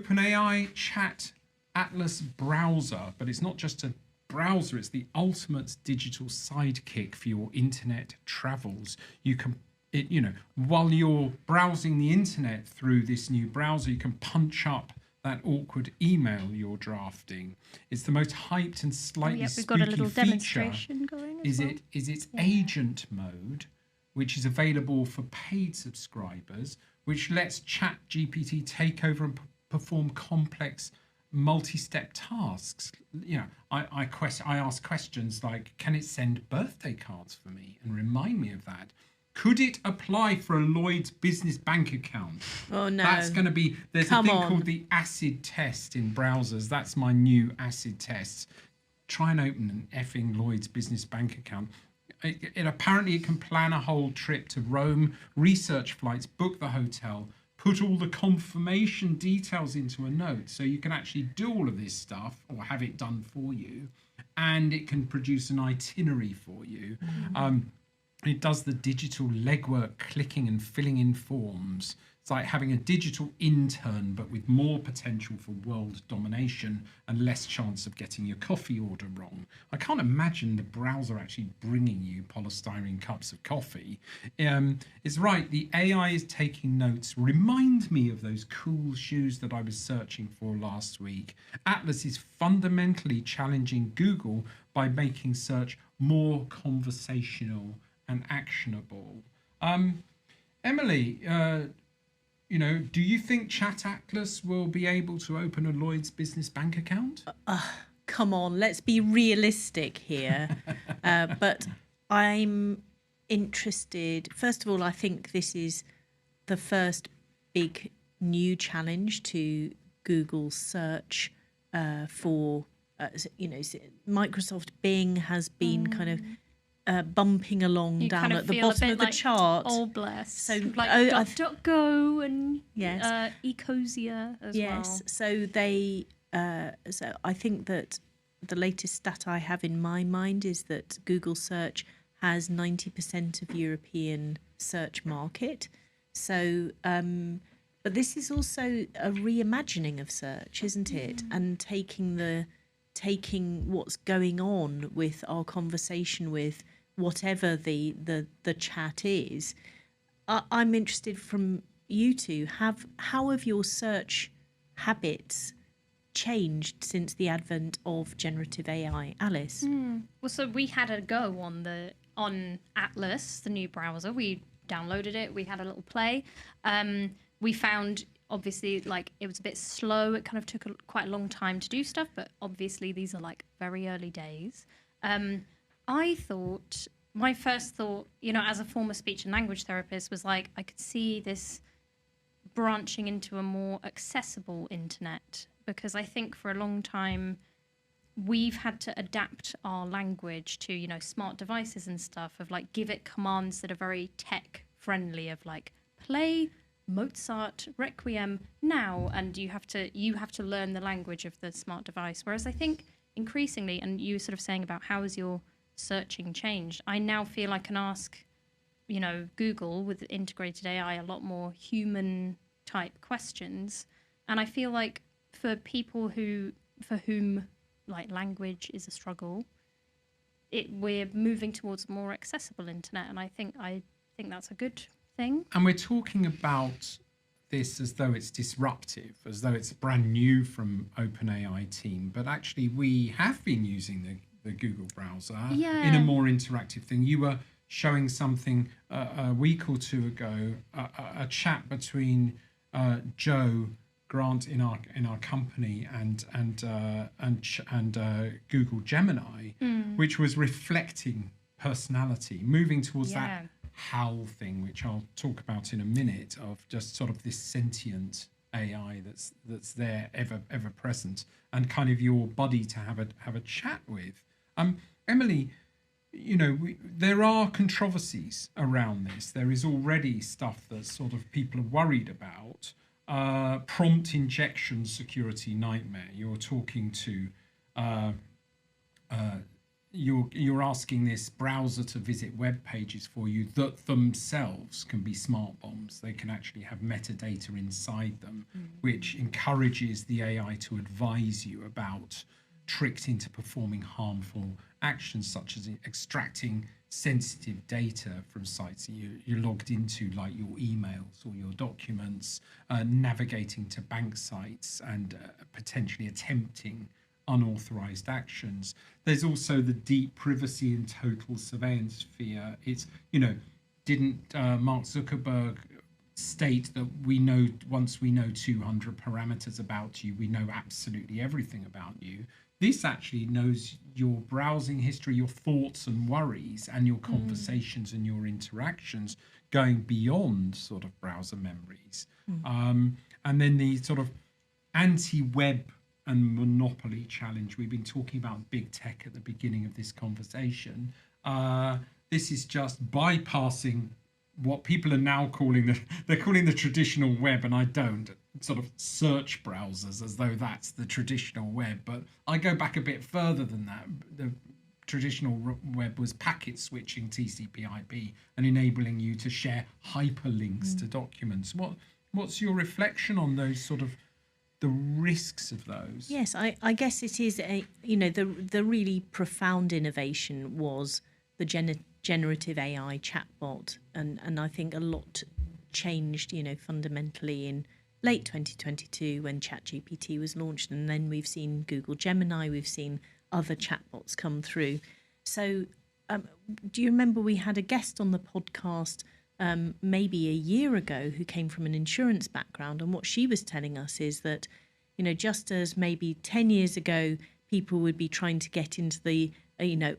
OpenAI Chat Atlas browser, but it's not just a browser, it's the ultimate digital sidekick for your internet travels. You can, while you're browsing the internet through this new browser, you can punch up that awkward email you're drafting. It's the most hyped and slightly we've got a little feature demonstration going as well. is its agent mode, which is available for paid subscribers, which lets ChatGPT take over and perform complex multi-step tasks. I ask questions like, can it send birthday cards for me and remind me of that? Could it apply for a Lloyd's business bank account? Oh no. That's going to be, there's a thing called the acid test in browsers. That's my new acid test. Try and open an effing Lloyd's business bank account. Apparently it can plan a whole trip to Rome, research flights, book the hotel, put all the confirmation details into a note, so you can actually do all of this stuff or have it done for you, and it can produce an itinerary for you. It does the digital legwork, clicking and filling in forms. It's like having a digital intern, but with more potential for world domination and less chance of getting your coffee order wrong. I can't imagine the browser actually bringing you polystyrene cups of coffee. It's right, the AI is taking notes. Remind me of those cool shoes that I was searching for last week. Atlas is fundamentally challenging Google by making search more conversational and actionable. Emily, do you think Chat Atlas will be able to open a Lloyd's business bank account? Come on, let's be realistic here. But I'm interested. First of all, I think this is the first big new challenge to Google search for, Microsoft Bing has been kind of bumping along down at the bottom of the chart. Oh, bless. So like DuckDuckGo and Ecosia as well. Yes, so so I think that the latest stat I have in my mind is that Google search has 90% of European search market. So, but this is also a reimagining of search, isn't it? And taking what's going on with our conversation with whatever the chat is. I'm interested from you two, how have your search habits changed since the advent of generative AI? Alice? Well, so we had a go on Atlas, the new browser. We downloaded it. We had a little play. We found, obviously, like, it was a bit slow. It kind of took quite a long time to do stuff, but obviously these are like very early days. My first thought, as a former speech and language therapist, was like, I could see this branching into a more accessible internet, because I think for a long time we've had to adapt our language to, smart devices and stuff, of like, give it commands that are very tech friendly, of like, play Mozart Requiem now, and you have to learn the language of the smart device. Whereas I think increasingly, and you were sort of saying about how has your searching changed, I now feel I can ask, Google with integrated AI a lot more human type questions. And I feel like for people for whom like language is a struggle, we're moving towards a more accessible internet, and I think that's a good thing. And we're talking about this as though it's disruptive, as though it's brand new from OpenAI team, but actually we have been using the Google browser in a more interactive thing. You were showing something a week or two ago, a chat between Joe Grant in our company and Google Gemini, which was reflecting personality, moving towards that HAL thing, which I'll talk about in a minute, of just sort of this sentient AI that's there, ever present, and kind of your buddy to have a chat with. Emily, there are controversies around this. There is already stuff that sort of people are worried about. Prompt injection security nightmare. You're talking to you're asking this browser to visit web pages for you that themselves can be smart bombs. They can actually have metadata inside them, which encourages the AI to advise you about tricked into performing harmful actions, such as extracting sensitive data from sites that you're logged into, like your emails or your documents, navigating to bank sites, and potentially attempting unauthorized actions. There's also the deep privacy and total surveillance fear. It's, didn't Mark Zuckerberg state that once we know 200 parameters about you, we know absolutely everything about you? This actually knows your browsing history, your thoughts and worries, and your conversations and your interactions, going beyond sort of browser memories. And then the sort of anti-web and monopoly challenge. We've been talking about big tech at the beginning of this conversation. This is just bypassing what people are now calling they're calling the traditional web, and I don't, sort of search browsers, as though that's the traditional web. But I go back a bit further than that. The traditional web was packet switching, TCP/IP, and enabling you to share hyperlinks to documents. What's your reflection on those sort of the risks of those? Yes, I guess it is the really profound innovation was the generative AI chatbot, and I think a lot changed, fundamentally in late 2022 when ChatGPT was launched, and then we've seen Google Gemini, we've seen other chatbots come through. So do you remember we had a guest on the podcast maybe a year ago who came from an insurance background, and what she was telling us is that, just as maybe 10 years ago people would be trying to get into the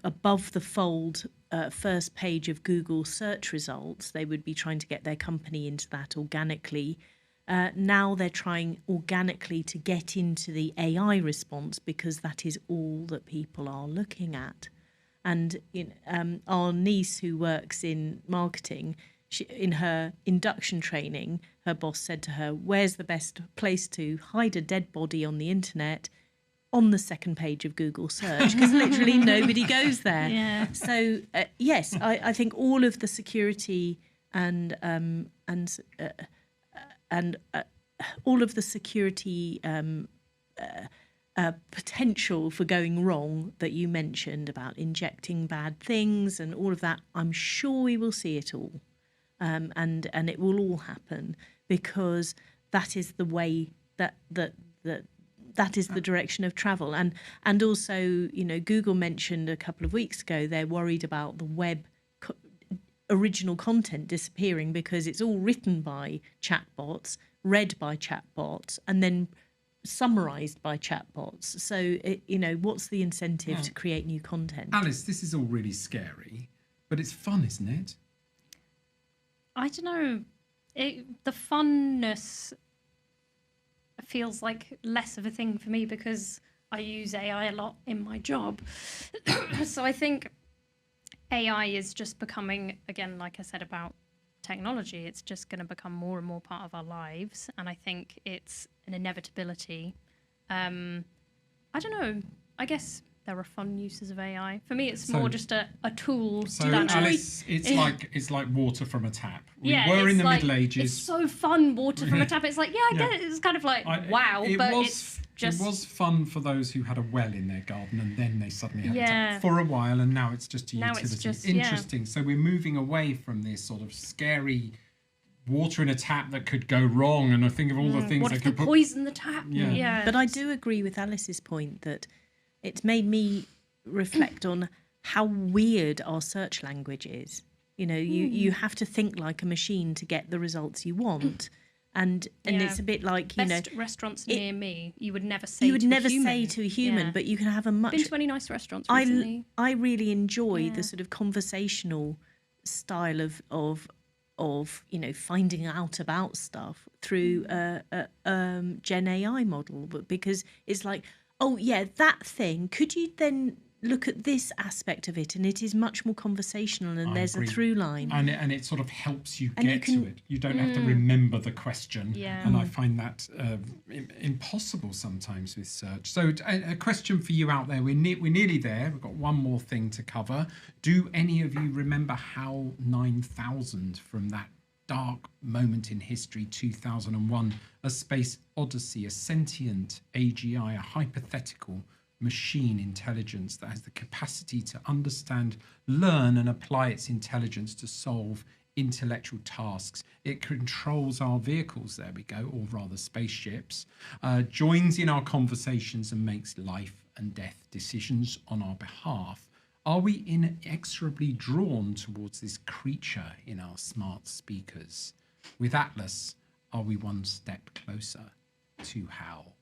above the fold first page of Google search results, they would be trying to get their company into that organically. Now they're trying organically to get into the AI response, because that is all that people are looking at. And our niece, who works in marketing, in her induction training, her boss said to her, "Where's the best place to hide a dead body on the internet?" On the second page of Google search, because literally nobody goes there. Yeah. So yes, I think all of the security and all of the security potential for going wrong that you mentioned about injecting bad things and all of that, I'm sure we will see it all, and it will all happen, because that is the way that is the direction of travel. And also, Google mentioned a couple of weeks ago they're worried about the web original content disappearing, because it's all written by chatbots, read by chatbots, and then summarized by chatbots. So, what's the incentive to create new content? Alice, this is all really scary, but it's fun, isn't it? I don't know. The funness feels like less of a thing for me, because I use AI a lot in my job. So I think AI is just becoming, again, like I said about technology, it's just going to become more and more part of our lives. And I think it's an inevitability. I don't know. I guess there are fun uses of AI. For me, it's more just a tool. So Alice, it's like water from a tap. We were in the Middle Ages. It's so fun, water from a tap. It's like, I get it. It's kind of like, wow. It was fun for those who had a well in their garden, and then they suddenly had a tap for a while, and now it's just a utility. Interesting. So we're moving away from this sort of scary water in a tap that could go wrong, and I think of all the things that could poison the tap. Yeah. But I do agree with Alice's point that it's made me reflect on how weird our search language is. You have to think like a machine to get the results you want. And it's a bit like, best restaurants near me, you would never say to a human, but you can have a much... Been to any nice restaurants recently? I really enjoy the sort of conversational style of finding out about stuff through a Gen AI model, but because it's like, oh yeah, that thing, could you then look at this aspect of it, and it is much more conversational, and there's agree. a through line. And it sort of helps you And get you can- to it. You don't have to remember the question. Yeah. And I find that impossible sometimes with search. So a question for you out there. We're nearly there. We've got one more thing to cover. Do any of you remember HAL 9000 from that dark moment in history, 2001, a space odyssey, a sentient AGI, a hypothetical machine intelligence that has the capacity to understand, learn, and apply its intelligence to solve intellectual tasks. It controls our vehicles, there we go, or rather spaceships, joins in our conversations and makes life and death decisions on our behalf. Are we inexorably drawn towards this creature in our smart speakers? With Atlas, are we one step closer to HAL?